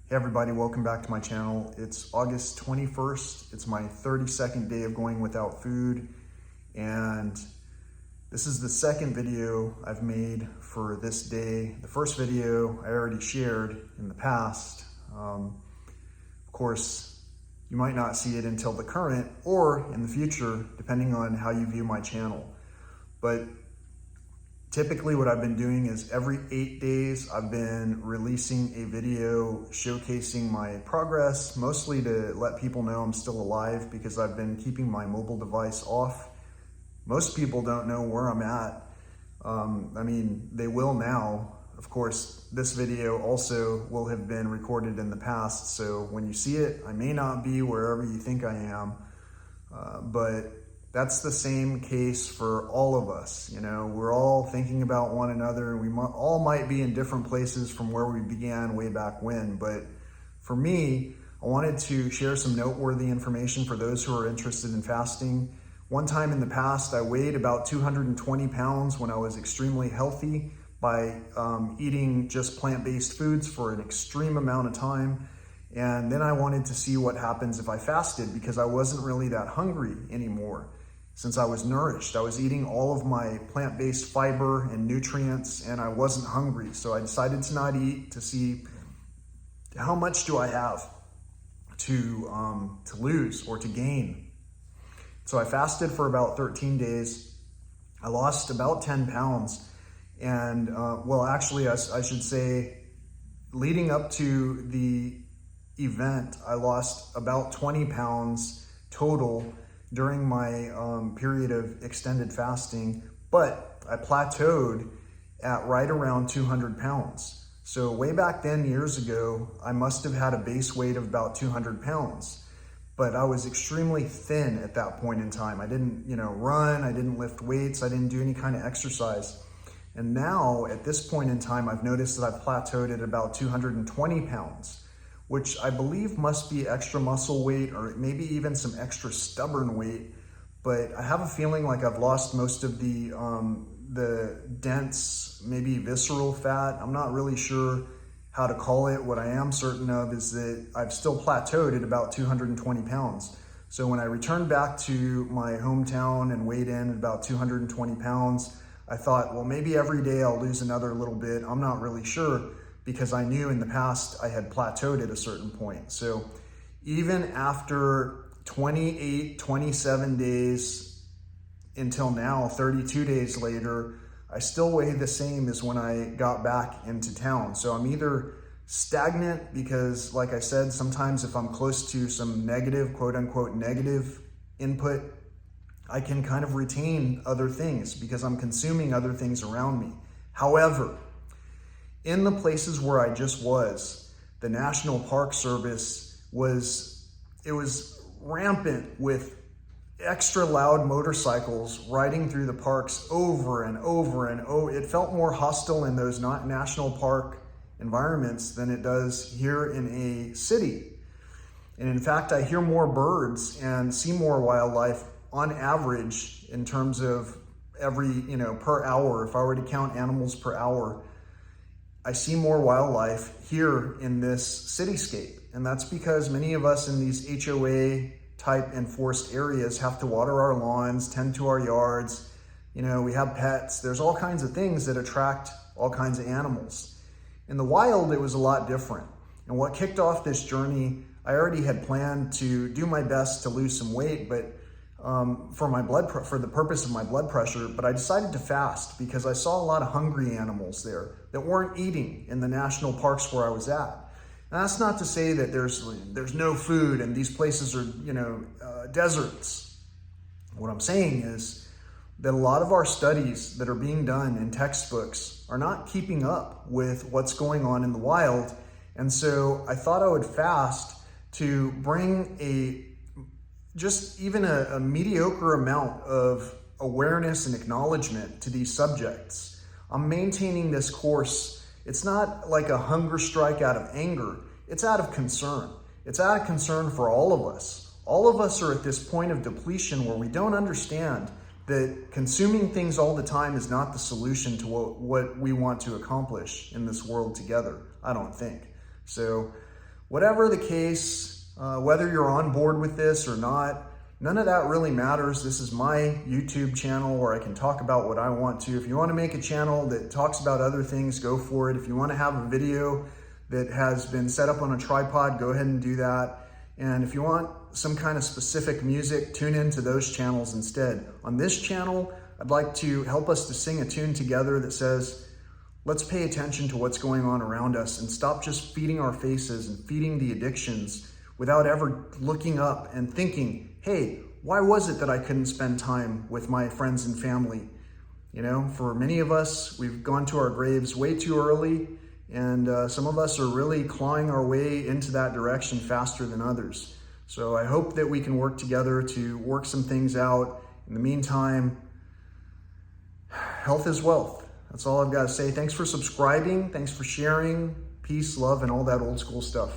Hey everybody, welcome back to my channel. It's August 21st. It's my 32nd day of going without food. And this is the second video I've made for this day. The first video I already shared in the past. Of course, you might not see it until the current or in the future, depending on how you view my channel. But typically what I've been doing is every 8 days, I've been releasing a video showcasing my progress, mostly to let people know I'm still alive because I've been keeping my mobile device off. Most people don't know where I'm at. I mean, they will now. Of course, this video also will have been recorded in the past, so when you see it, I may not be wherever you think I am, but that's the same case for all of us. You know, we're all thinking about one another. We all might be in different places from where we began way back when. But for me, I wanted to share some noteworthy information for those who are interested in fasting. One time in the past, I weighed about 220 pounds when I was extremely healthy by eating just plant-based foods for an extreme amount of time. And then I wanted to see what happens if I fasted because I wasn't really that hungry anymore. Since I was nourished, I was eating all of my plant-based fiber and nutrients and I wasn't hungry. So I decided to not eat to see how much do I have to lose or to gain. So I fasted for about 13 days. I lost about 10 pounds. And well, actually, I should say leading up to the event, I lost about 20 pounds total during my period of extended fasting, but I plateaued at right around 200 pounds. So way back then, years ago, I must have had a base weight of about 200 pounds, but I was extremely thin at that point in time. I didn't, run, I didn't lift weights, I didn't do any kind of exercise. And now at this point in time, I've noticed that I've plateaued at about 220 pounds. Which I believe must be extra muscle weight or maybe even some extra stubborn weight. But I have a feeling like I've lost most of the dense, maybe visceral fat. I'm not really sure how to call it. What I am certain of is that I've still plateaued at about 220 pounds. So when I returned back to my hometown and weighed in at about 220 pounds, I thought, well, maybe every day I'll lose another little bit. I'm not really sure, because I knew in the past I had plateaued at a certain point. So even after 28, 27 days until now, 32 days later, I still weigh the same as when I got back into town. So I'm either stagnant because, like I said, sometimes if I'm close to some negative, quote unquote, negative input, I can kind of retain other things because I'm consuming other things around me. However, in the places where I just was, the National Park Service was rampant with extra loud motorcycles riding through the parks over and over and over. It felt more hostile in those national park environments than it does here in a city. And in fact, I hear more birds and see more wildlife on average in terms of every, per hour. If I were to count animals per hour, I see more wildlife here in this cityscape. And that's because many of us in these HOA type enforced areas have to water our lawns, tend to our yards. We have pets. There's all kinds of things that attract all kinds of animals. In the wild, it was a lot different. And what kicked off this journey, I already had planned to do my best to lose some weight, but for the purpose of my blood pressure, but I decided to fast because I saw a lot of hungry animals there that weren't eating in the national parks where I was at. And that's not to say that there's no food and these places are, deserts. What I'm saying is that a lot of our studies that are being done in textbooks are not keeping up with what's going on in the wild. And so I thought I would fast to bring just even a mediocre amount of awareness and acknowledgement to these subjects. I'm maintaining this course. It's not like a hunger strike out of anger. It's out of concern. It's out of concern for all of us. All of us are at this point of depletion where we don't understand that consuming things all the time is not the solution to what we want to accomplish in this world together, I don't think. So whatever the case, whether you're on board with this or not, none of that really matters. This is my YouTube channel where I can talk about what I want to. If you want to make a channel that talks about other things, go for it. If you want to have a video that has been set up on a tripod, go ahead and do that. And if you want some kind of specific music, tune into those channels instead. On this channel, I'd like to help us to sing a tune together that says, let's pay attention to what's going on around us and stop just feeding our faces and feeding the addictions without ever looking up and thinking, hey, why was it that I couldn't spend time with my friends and family? You know, for many of us, we've gone to our graves way too early, and some of us are really clawing our way into that direction faster than others. So I hope that we can work together to work some things out. In the meantime, health is wealth. That's all I've got to say. Thanks for subscribing. Thanks for sharing. Peace, love, and all that old school stuff.